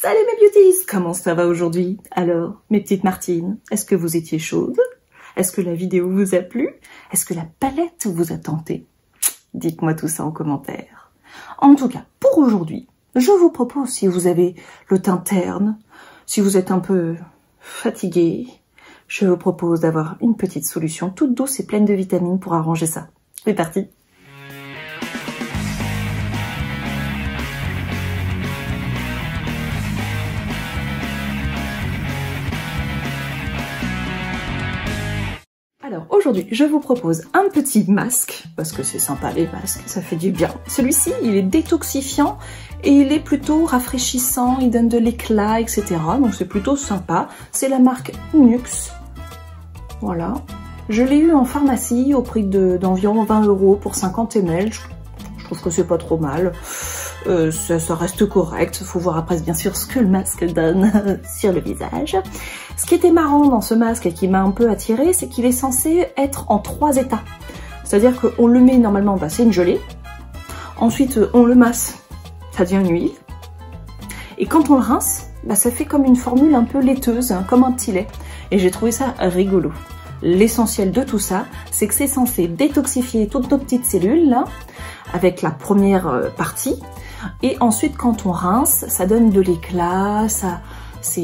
Salut mes beauties, comment ça va aujourd'hui? Alors, mes petites Martines, est-ce que vous étiez chaudes? Est-ce que la vidéo vous a plu? Est-ce que la palette vous a tenté? Dites-moi tout ça en commentaire. En tout cas, pour aujourd'hui, je vous propose, si vous avez le teint terne, si vous êtes un peu fatigué, je vous propose d'avoir une petite solution toute douce et pleine de vitamines pour arranger ça. C'est parti! Alors aujourd'hui, je vous propose un petit masque, parce que c'est sympa les masques, ça fait du bien. Celui-ci, il est détoxifiant et il est plutôt rafraîchissant, il donne de l'éclat, etc. Donc c'est plutôt sympa. C'est la marque Nuxe. Voilà. Je l'ai eu en pharmacie au prix d'environ 20 € pour 50 ml. Je trouve que c'est pas trop mal. Ça reste correct. Faut voir après bien sûr ce que le masque donne sur le visage. Ce qui était marrant dans ce masque et qui m'a un peu attirée, c'est qu'il est censé être en 3 états. C'est-à-dire qu'on le met normalement, c'est une gelée. Ensuite, on le masse, ça devient une huile. Et quand on le rince, ça fait comme une formule un peu laiteuse, hein, comme un petit lait. Et j'ai trouvé ça rigolo. L'essentiel de tout ça, c'est que c'est censé détoxifier toutes nos petites cellules, là, avec la première partie. Et ensuite, quand on rince, ça donne de l'éclat, c'est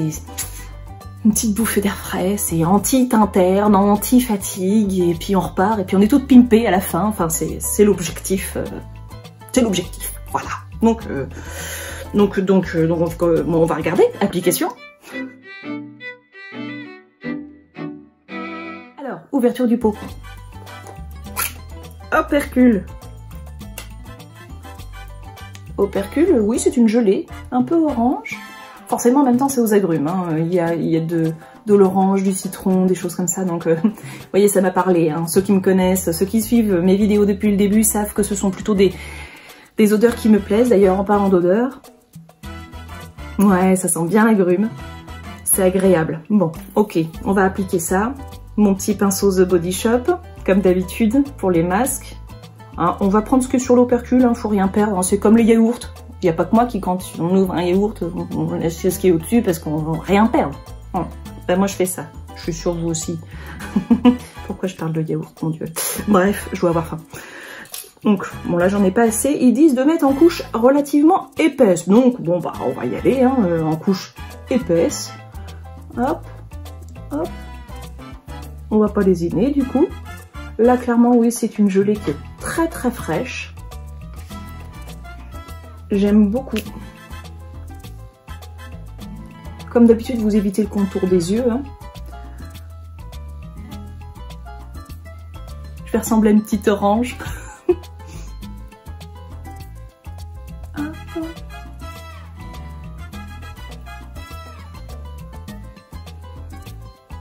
une petite bouffée d'air frais, c'est anti-teint terne, anti-fatigue, et puis on repart, et puis on est toutes pimpées à la fin, enfin c'est l'objectif, voilà. Donc on va regarder, application. Alors, ouverture du pot. Opercule. Opercule, oui, c'est une gelée, un peu orange. Forcément, en même temps, c'est aux agrumes. Hein. Il y a de l'orange, du citron, des choses comme ça. Donc, vous voyez, ça m'a parlé. Hein. Ceux qui me connaissent, ceux qui suivent mes vidéos depuis le début savent que ce sont plutôt des odeurs qui me plaisent. D'ailleurs, en parlant d'odeurs, ouais, ça sent bien l'agrume. C'est agréable. Bon, ok, on va appliquer ça. Mon petit pinceau The Body Shop, comme d'habitude, pour les masques. Hein, on va prendre ce qui est sur l'opercule, hein, faut rien perdre. Hein. C'est comme les yaourts. Il n'y a pas que moi qui, quand on ouvre un yaourt, on laisse ce qui est au-dessus parce qu'on ne veut rien perdre. Ben moi, je fais ça. Je suis sûre que vous aussi. Pourquoi je parle de yaourt, mon Dieu. Bref, je dois avoir faim. Donc, bon, là, j'en ai pas assez. Ils disent de mettre en couche relativement épaisse. Donc, bon, bah, on va y aller, hein, en couche épaisse. Hop, hop. On va pas lésiner, du coup. Là, clairement, oui, c'est une gelée qui est très, très fraîche. J'aime beaucoup. Comme d'habitude, vous évitez le contour des yeux. Hein. Je vais ressembler à une petite orange.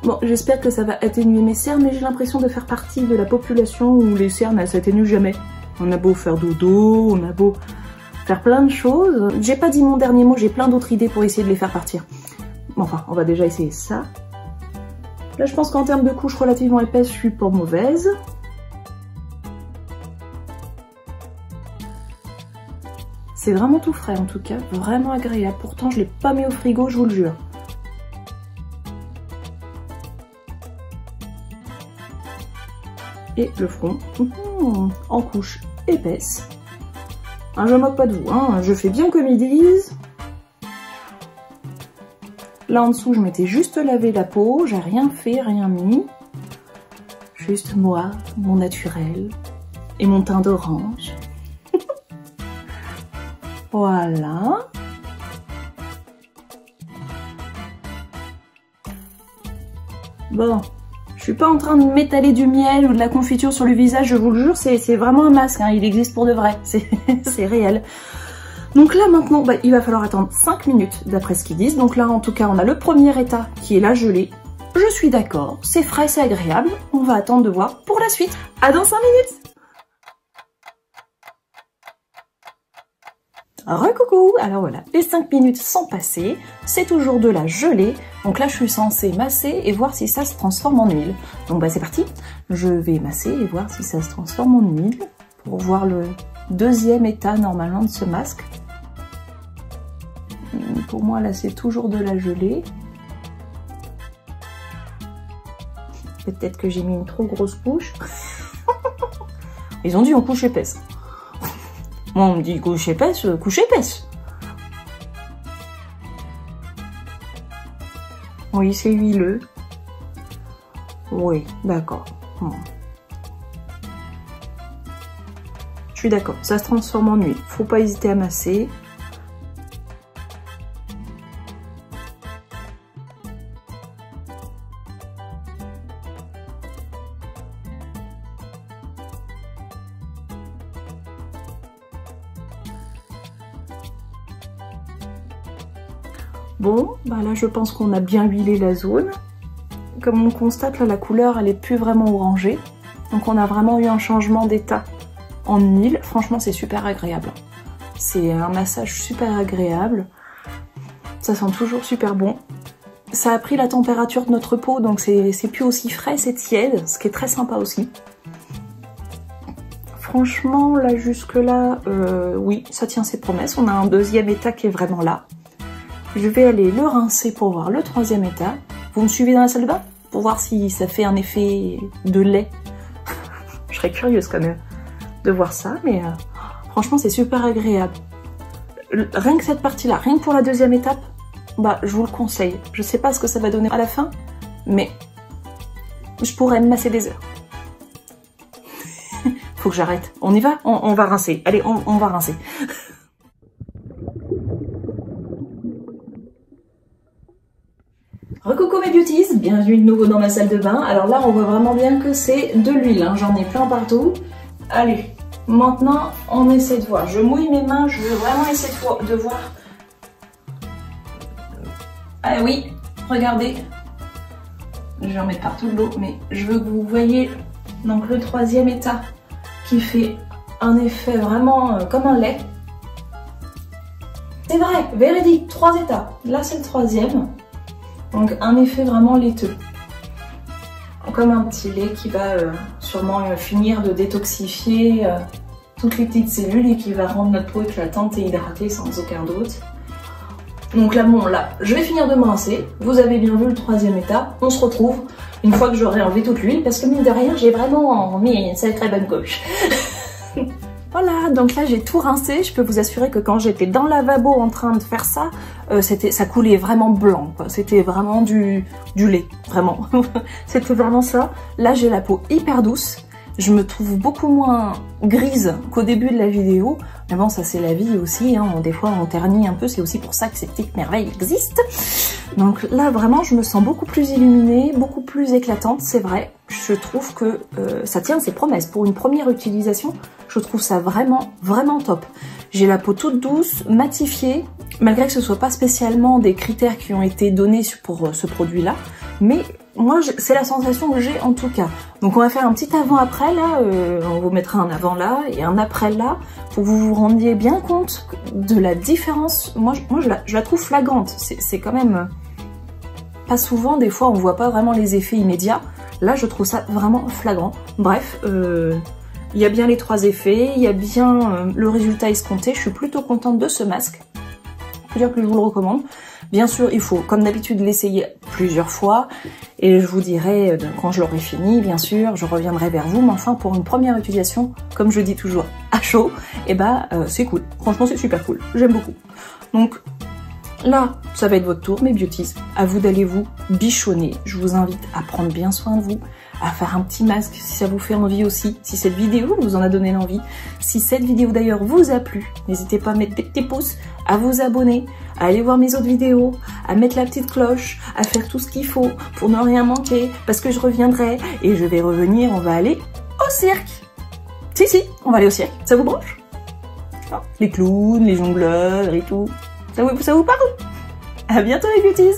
Bon, j'espère que ça va atténuer mes cernes, mais j'ai l'impression de faire partie de la population où les cernes, elles s'atténuent jamais. On a beau faire dodo, on a beau faire plein de choses. J'ai pas dit mon dernier mot, j'ai plein d'autres idées pour essayer de les faire partir. Enfin, on va déjà essayer ça. Là, je pense qu'en termes de couche relativement épaisse, je suis pas mauvaise. C'est vraiment tout frais en tout cas, vraiment agréable. Pourtant, je l'ai pas mis au frigo, je vous le jure. Et le front, en couche épaisse. Hein, je me moque pas de vous, hein, je fais bien comme ils disent. Là en dessous, je m'étais juste lavé la peau, j'ai rien fait, rien mis. Juste moi, mon naturel et mon teint d'orange. Voilà. Bon. Je suis pas en train de m'étaler du miel ou de la confiture sur le visage, je vous le jure, c'est vraiment un masque, hein, il existe pour de vrai, c'est réel. Donc là maintenant, il va falloir attendre 5 minutes d'après ce qu'ils disent. Donc là en tout cas, on a le premier état qui est la gelée. Je suis d'accord, c'est frais, c'est agréable, on va attendre de voir pour la suite. À dans 5 minutes. Recoucou. Alors voilà, les 5 minutes sont passées, c'est toujours de la gelée, donc là je suis censée masser et voir si ça se transforme en huile. Donc c'est parti, je vais masser et voir si ça se transforme en huile, pour voir le deuxième état normalement de ce masque. Pour moi, là, c'est toujours de la gelée. Peut-être que j'ai mis une trop grosse couche. Ils ont dit en couche épaisse. Moi, on me dit couche épaisse, couche épaisse. Oui, c'est huileux. Oui, d'accord. Bon. Je suis d'accord, ça se transforme en huile. Faut pas hésiter à masser. Bon, bah là je pense qu'on a bien huilé la zone. Comme on constate, là la couleur elle est plus vraiment orangée. Donc on a vraiment eu un changement d'état en huile. Franchement c'est super agréable. C'est un massage super agréable. Ça sent toujours super bon. Ça a pris la température de notre peau, donc c'est plus aussi frais, c'est tiède, ce qui est très sympa aussi. Franchement, là jusque là, oui, ça tient ses promesses. On a un deuxième état qui est vraiment là. Je vais aller le rincer pour voir le troisième état. Vous me suivez dans la salle de bain pour voir si ça fait un effet de lait. Je serais curieuse quand même de voir ça, mais franchement c'est super agréable. Rien que cette partie-là, rien que pour la deuxième étape, bah je vous le conseille. Je sais pas ce que ça va donner à la fin, mais je pourrais me masser des heures. Faut que j'arrête. On y va? On va rincer. Allez, on va rincer. Recoucou mes beauties, bienvenue de nouveau dans ma salle de bain. Alors là on voit vraiment bien que c'est de l'huile, hein. J'en ai plein partout. Allez, maintenant on essaie de voir. Je mouille mes mains, je veux vraiment essayer de voir. Ah oui, regardez. Je vais en mettre partout de l'eau, mais je veux que vous voyez donc le troisième état qui fait un effet vraiment comme un lait. C'est vrai, véridique, 3 états. Là c'est le troisième. Donc un effet vraiment laiteux. Comme un petit lait qui va sûrement finir de détoxifier toutes les petites cellules et qui va rendre notre peau éclatante et hydratée sans aucun doute. Donc là bon, là, je vais finir de me rincer. Vous avez bien vu le troisième état. On se retrouve une fois que j'aurai enlevé toute l'huile parce que mine de rien, j'ai vraiment mis une sacrée bonne couche. Voilà, donc là j'ai tout rincé. Je peux vous assurer que quand j'étais dans le lavabo en train de faire ça, ça coulait vraiment blanc, quoi. C'était vraiment du lait, vraiment. C'était vraiment ça. Là j'ai la peau hyper douce. Je me trouve beaucoup moins grise qu'au début de la vidéo. Mais bon, ça c'est la vie aussi, hein. Des fois on ternit un peu, c'est aussi pour ça que ces petites merveilles existent. Donc là vraiment je me sens beaucoup plus illuminée, beaucoup plus éclatante, c'est vrai. Je trouve que ça tient ses promesses. Pour une première utilisation, je trouve ça vraiment, vraiment top. J'ai la peau toute douce, matifiée, malgré que ce soit pas spécialement des critères qui ont été donnés pour ce produit-là. Mais moi, c'est la sensation que j'ai en tout cas. Donc on va faire un petit avant-après là, on vous mettra un avant là et un après là, pour que vous vous rendiez bien compte de la différence. Moi je la trouve flagrante. C'est quand même pas souvent, des fois on voit pas vraiment les effets immédiats. Là je trouve ça vraiment flagrant. Bref, il y a bien les 3 effets, il y a bien le résultat escompté. Je suis plutôt contente de ce masque. Je peux dire que je vous le recommande. Bien sûr, il faut, comme d'habitude, l'essayer plusieurs fois. Et je vous dirai, quand je l'aurai fini, bien sûr, je reviendrai vers vous. Mais enfin, pour une première utilisation, comme je dis toujours, à chaud, et bah, c'est cool. Franchement, c'est super cool. J'aime beaucoup. Donc, là, ça va être votre tour, mes beauties. À vous d'aller vous bichonner. Je vous invite à prendre bien soin de vous, à faire un petit masque si ça vous fait envie aussi. Si cette vidéo vous en a donné l'envie. Si cette vidéo d'ailleurs vous a plu, n'hésitez pas à mettre des petits pouces, à vous abonner, à aller voir mes autres vidéos, à mettre la petite cloche, à faire tout ce qu'il faut pour ne rien manquer, parce que je reviendrai et je vais revenir, on va aller au cirque. Si, on va aller au cirque. Ça vous branche? Les clowns, les jongleurs et tout. Ça vous parle? À bientôt les beauties!